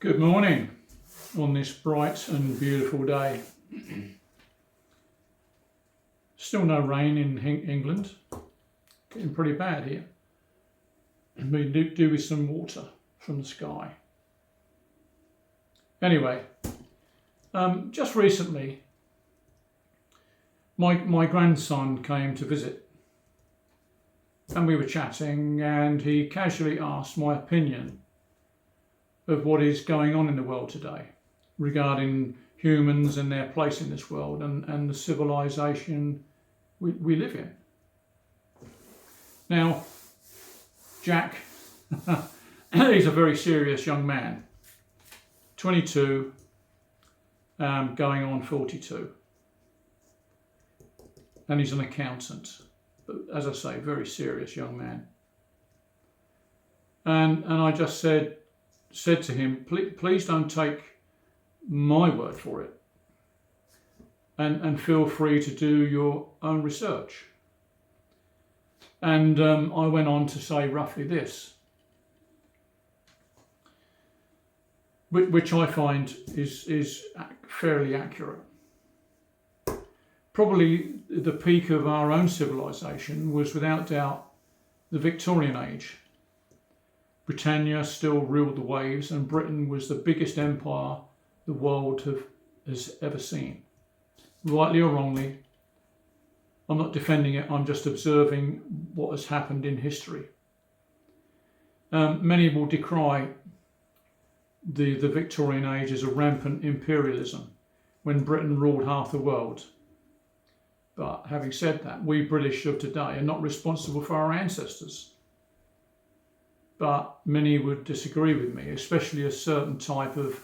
Good morning on this bright and beautiful day. Still no rain in England. Getting pretty bad here. We do with some water from the sky. Anyway, just recently, my grandson came to visit, and we were chatting, and he casually asked my opinion of what is going on in the world today regarding humans and their place in this world and the civilization we live in. Now, Jack, he's a very serious young man, 22, going on 42. And he's an accountant, but as I say, very serious young man. And I just said to him, please don't take my word for it, and feel free to do your own research. And I went on to say roughly this, which I find is fairly accurate. Probably the peak of our own civilization was without doubt the Victorian age. Britannia still ruled the waves, and Britain was the biggest empire the world has ever seen. Rightly or wrongly, I'm not defending it, I'm just observing what has happened in history. Many will decry the Victorian age as a rampant imperialism when Britain ruled half the world. But having said that, we British of today are not responsible for our ancestors. But many would disagree with me, especially a certain type of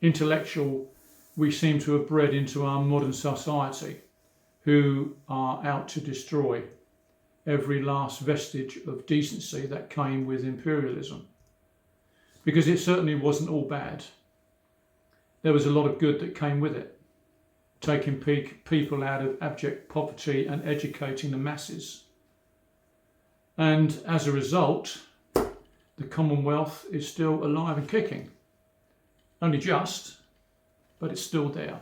intellectual we seem to have bred into our modern society, who are out to destroy every last vestige of decency that came with imperialism. Because it certainly wasn't all bad. There was a lot of good that came with it, taking people out of abject poverty and educating the masses. And as a result, the Commonwealth is still alive and kicking. Only just, but it's still there.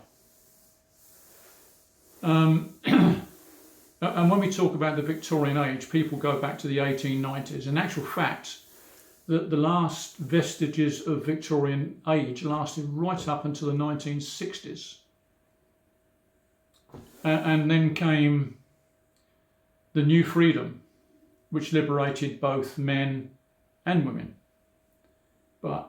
And when we talk about the Victorian age, people go back to the 1890s. In actual fact, the last vestiges of Victorian age lasted right up until the 1960s. And then came the new freedom, which liberated both men and women. But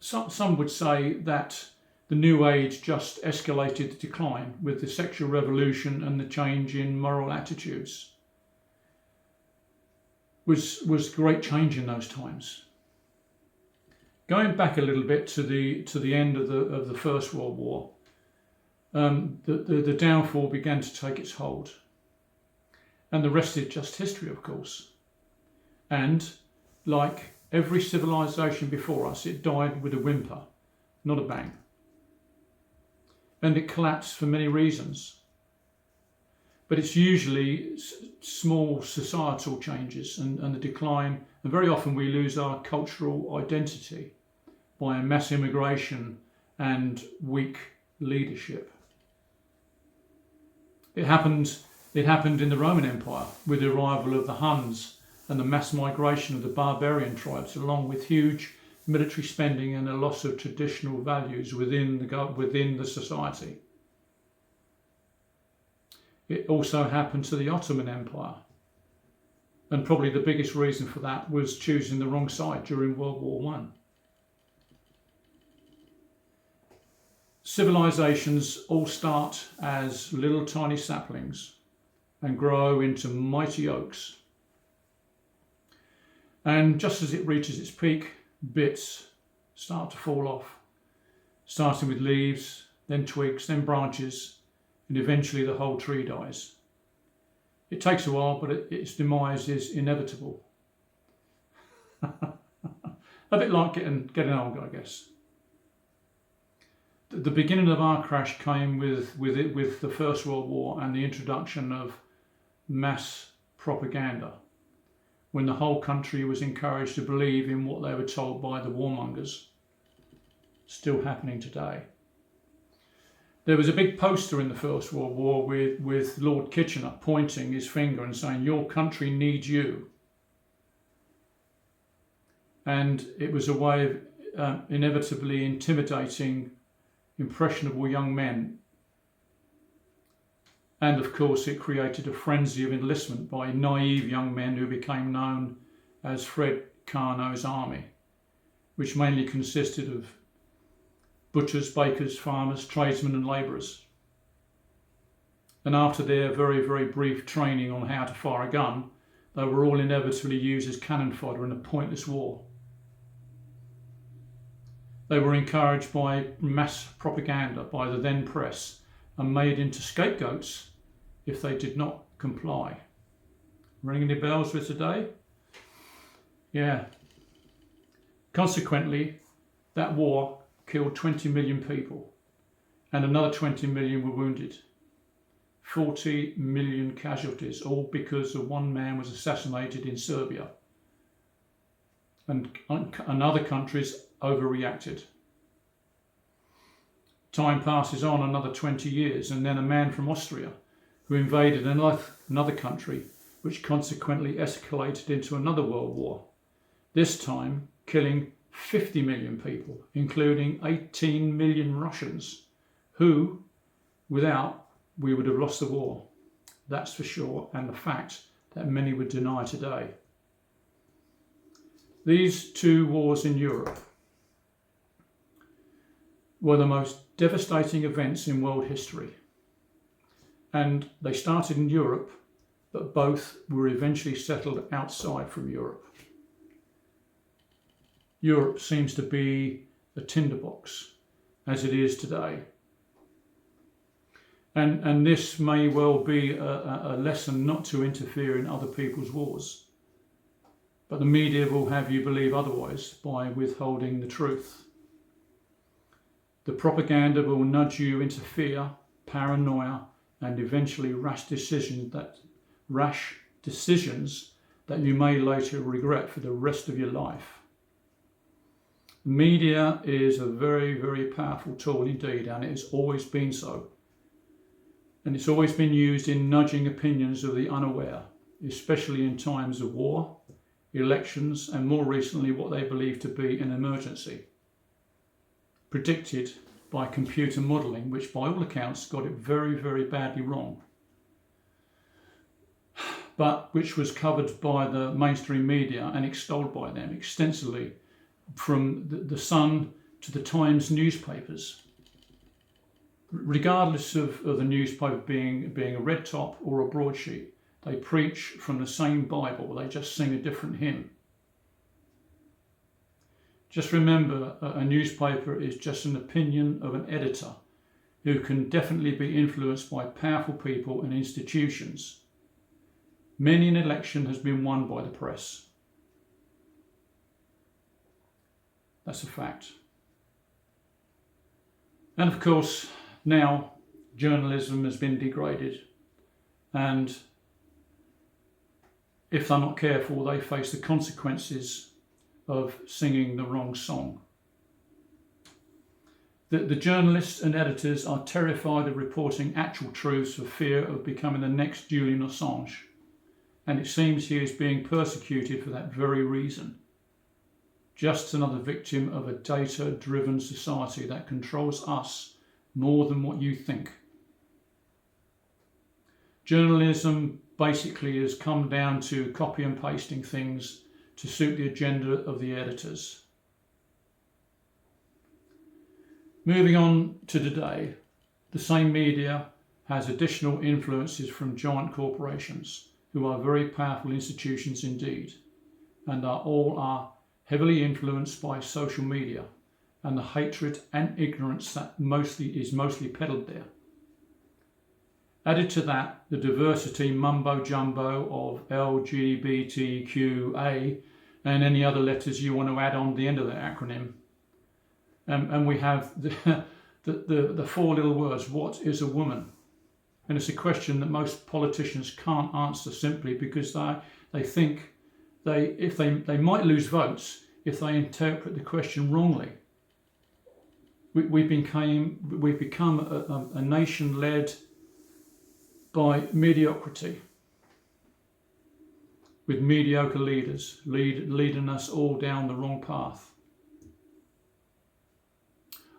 some would say that the new age just escalated the decline with the sexual revolution and the change in moral attitudes. Was great change in those times. Going back a little bit to the end of the First World War, the downfall began to take its hold, and the rest is just history, of course. And like every civilization before us, it died with a whimper, not a bang. And it collapsed for many reasons. But it's usually small societal changes and the decline, and very often we lose our cultural identity by mass immigration and weak leadership. It happened in the Roman Empire with the arrival of the Huns and the mass migration of the barbarian tribes, along with huge military spending and a loss of traditional values within the society. It also happened to the Ottoman Empire, and probably the biggest reason for that was choosing the wrong side during World War I. Civilizations all start as little tiny saplings and grow into mighty oaks. And just as it reaches its peak, bits start to fall off, starting with leaves, then twigs, then branches, and eventually the whole tree dies. It takes a while, but its demise is inevitable. A bit like getting old, I guess. The beginning of our crash came with the First World War and the introduction of mass propaganda, when the whole country was encouraged to believe in what they were told by the warmongers. still happening today. There was a big poster in the First World War with Lord Kitchener pointing his finger and saying, "Your country needs you." And it was a way of inevitably intimidating impressionable young men. And of course it created a frenzy of enlistment by naive young men who became known as Fred Carnot's army, which mainly consisted of butchers, bakers, farmers, tradesmen and labourers. And after their very, very brief training on how to fire a gun, they were all inevitably used as cannon fodder in a pointless war. They were encouraged by mass propaganda by the then press and made into scapegoats if they did not comply. Ringing any bells with today? Yeah. Consequently, that war killed 20 million people and another 20 million were wounded. 40 million casualties, all because of one man was assassinated in Serbia. And other countries overreacted. Time passes on another 20 years and then a man from Austria who invaded another country, which consequently escalated into another world war, this time killing 50 million people, including 18 million Russians, who, without, we would have lost the war. That's for sure, and the fact that many would deny today. These two wars in Europe were the most devastating events in world history. And they started in Europe, but both were eventually settled outside from Europe. Europe seems to be a tinderbox, as it is today. And this may well be a lesson not to interfere in other people's wars. But the media will have you believe otherwise by withholding the truth. The propaganda will nudge you into fear, paranoia, and eventually rash decisions that you may later regret for the rest of your life. Media is a very, very powerful tool indeed, and it has always been so. And it's always been used in nudging opinions of the unaware, especially in times of war, elections, and more recently what they believe to be an emergency, predicted by computer modelling, which by all accounts got it very, very badly wrong, but which was covered by the mainstream media and extolled by them extensively, from the Sun to the Times newspapers. Regardless of the newspaper being a red top or a broadsheet, they preach from the same Bible, they just sing a different hymn. Just remember, a newspaper is just an opinion of an editor who can definitely be influenced by powerful people and institutions. Many an election has been won by the press. That's a fact. And of course, now journalism has been degraded, and if they're not careful, they face the consequences of singing the wrong song. The journalists and editors are terrified of reporting actual truths for fear of becoming the next Julian Assange, and it seems he is being persecuted for that very reason. Just another victim of a data-driven society that controls us more than what you think. Journalism basically has come down to copy and pasting things to suit the agenda of the editors. Moving on to today, the same media has additional influences from giant corporations who are very powerful institutions indeed, and are heavily influenced by social media and the hatred and ignorance that is mostly peddled there. Added to that, the diversity mumbo-jumbo of LGBTQA and any other letters you want to add on the end of the acronym. And we have the four little words, what is a woman? And it's a question that most politicians can't answer simply because they think they might lose votes if they interpret the question wrongly. We've become a nation led by mediocrity, with mediocre leaders leading us all down the wrong path.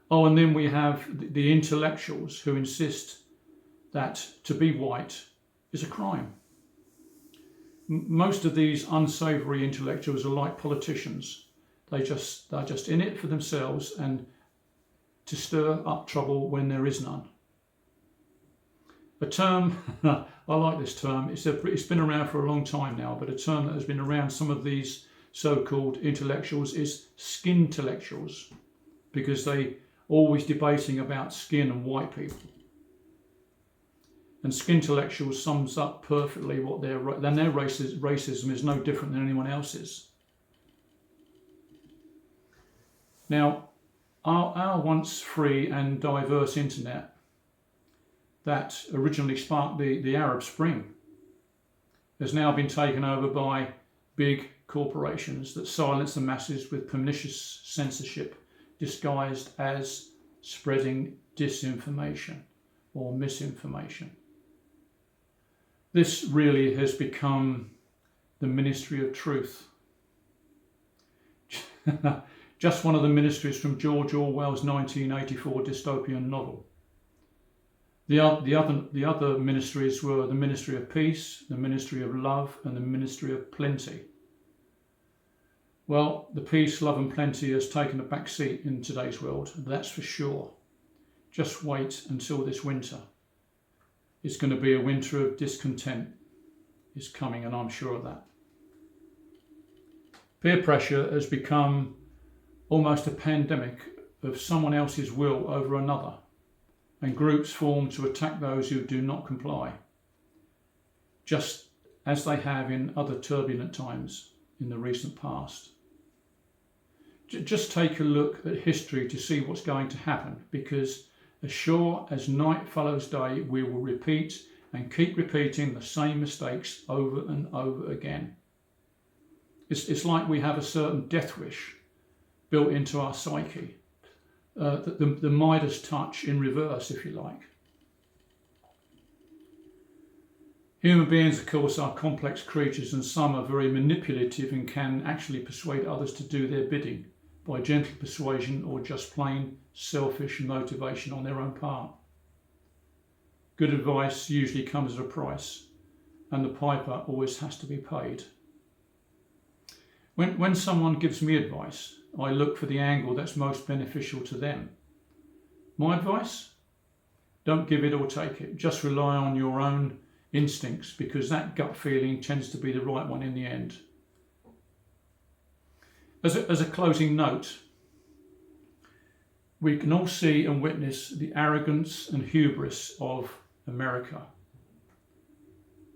Oh, and then we have the intellectuals who insist that to be white is a crime. Most of these unsavoury intellectuals are like politicians. They're just in it for themselves and to stir up trouble when there is none. A term, I like this term, it's been around for a long time now, but a term that has been around some of these so-called intellectuals is skintellectuals, because they always debating about skin and white people. And skintellectuals sums up perfectly what their racism is no different than anyone else's. Now, our once free and diverse internet that originally sparked the Arab Spring has now been taken over by big corporations that silence the masses with pernicious censorship disguised as spreading disinformation or misinformation. This really has become the ministry of truth. Just one of the ministries from George Orwell's 1984 dystopian novel. The other ministries were the Ministry of Peace, the Ministry of Love, and the Ministry of Plenty. Well, the peace, love and plenty has taken a back seat in today's world, that's for sure. Just wait until this winter. It's going to be a winter of discontent. It's coming, and I'm sure of that. Peer pressure has become almost a pandemic of someone else's will over another, and groups form to attack those who do not comply, just as they have in other turbulent times in the recent past. Just take a look at history to see what's going to happen, because as sure as night follows day, we will repeat and keep repeating the same mistakes over and over again. It's like we have a certain death wish built into our psyche, the Midas touch in reverse, if you like. Human beings, of course, are complex creatures, and some are very manipulative and can actually persuade others to do their bidding by gentle persuasion or just plain selfish motivation on their own part. Good advice usually comes at a price, and the piper always has to be paid. When someone gives me advice, I look for the angle that's most beneficial to them. My advice? Don't give it or take it. Just rely on your own instincts, because that gut feeling tends to be the right one in the end. As a closing note, we can all see and witness the arrogance and hubris of America.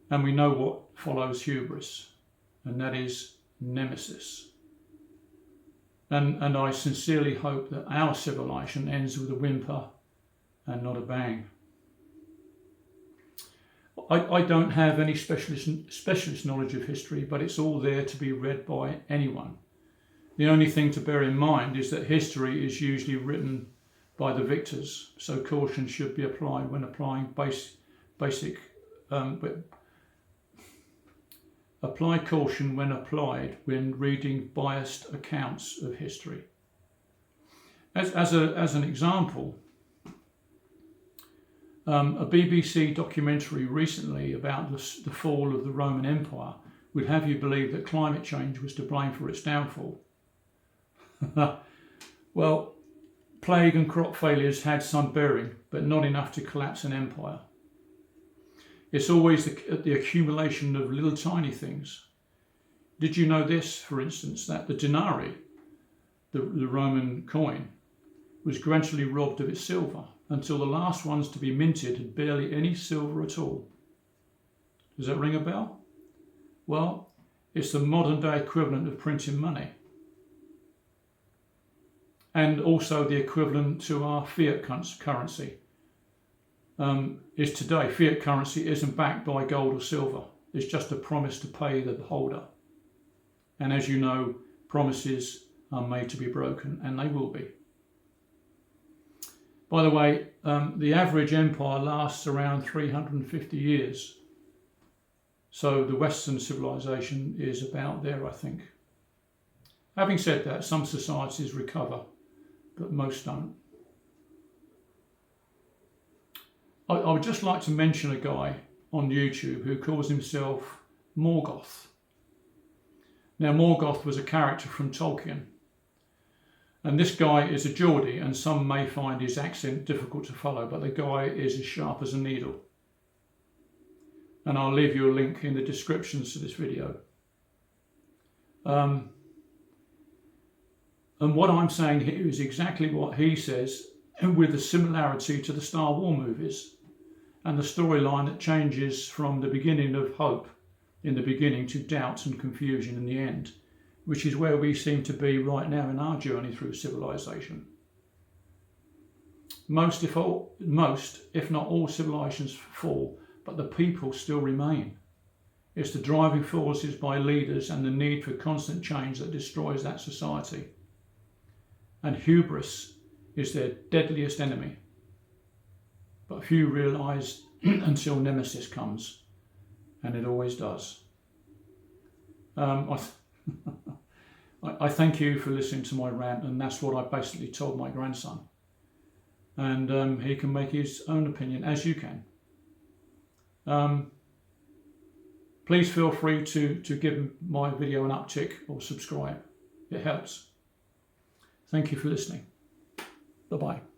And we know what follows hubris, and that is nemesis. And I sincerely hope that our civilization ends with a whimper and not a bang. I don't have any specialist knowledge of history, but it's all there to be read by anyone. The only thing to bear in mind is that history is usually written by the victors, so caution should be applied when applying apply caution when reading biased accounts of history. As an example, a BBC documentary recently about the fall of the Roman Empire would have you believe that climate change was to blame for its downfall. Well, plague and crop failures had some bearing, but not enough to collapse an empire. It's always the accumulation of little tiny things. Did you know this, for instance, that the denarii, the Roman coin, was gradually robbed of its silver until the last ones to be minted had barely any silver at all? Does that ring a bell? Well, it's the modern day equivalent of printing money. And also the equivalent to our fiat currency. Is today. Fiat currency isn't backed by gold or silver. It's just a promise to pay the holder. And as you know, promises are made to be broken, and they will be. By the way, the average empire lasts around 350 years. So the Western civilization is about there, I think. Having said that, some societies recover, but most don't. I would just like to mention a guy on YouTube who calls himself Morgth. Now, Morgth was a character from Tolkien. And this guy is a Geordie, and some may find his accent difficult to follow, but the guy is as sharp as a needle. And I'll leave you a link in the descriptions to this video. And what I'm saying here is exactly what he says, with a similarity to the Star Wars movies and the storyline that changes from the beginning of hope in the beginning to doubt and confusion in the end, which is where we seem to be right now in our journey through civilization. Most, if not all, civilizations fall, but the people still remain. It's the driving forces by leaders and the need for constant change that destroys that society. And hubris is their deadliest enemy. But few realise until Nemesis comes, and it always does. I thank you for listening to my rant, and that's what I basically told my grandson. And he can make his own opinion, as you can. Please feel free to give my video an uptick or subscribe. It helps. Thank you for listening. Bye-bye.